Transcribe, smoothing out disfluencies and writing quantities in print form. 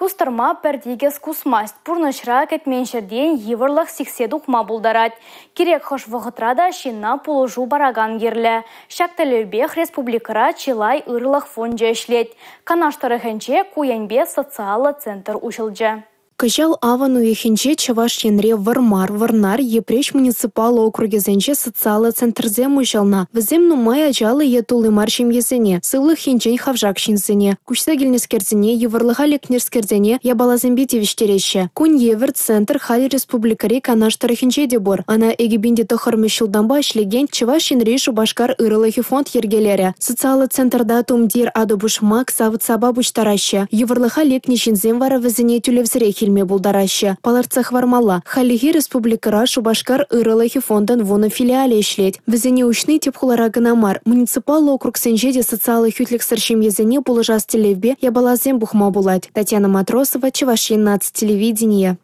Кустарма пердигес кусмасть. Пурнышра кетменшерден еврлах сикседуқма булдарать. Керек хош вғытрада шинна пулужу бараган герлі. Шакталербех республикара чилай ырлах фонжа ишлет. Канаштарыхенче куянбе социалы центр ушылжа. Кыжал авану ехенче чаваш янре варнар епреш муниципал округезенче социалы центрзе мужална. Візем нумай ажалы етулы маршим езене, сылы хенчен хавжак шинзене. Кучса гельнескерзене, еварлыға лекнерскерзене ябалазембе девиштереше. Кун евер центр хали республикари канаштары хенче дебор. Ана эгибинде тохармы шылданба ишлеген чаваш янре шубашкар ырылыхи фонд ергелері. Социалы центрда тумдир адобушмак савыцаба буштараще. Еварлыға лекне шинзем вара візене тюлевзіре хилме булдараще. Паларцах вармала. Халихи республикара шубашкар ырылыхи фондан вона филиале ишлет. Візене учны тепхулара гынамар. Муниципал округ сенжеде социалы хютлик саршим езене булыжас телевбе ябалазем бухма булать. Татьяна Матросова, Чеваш 11 телевидение.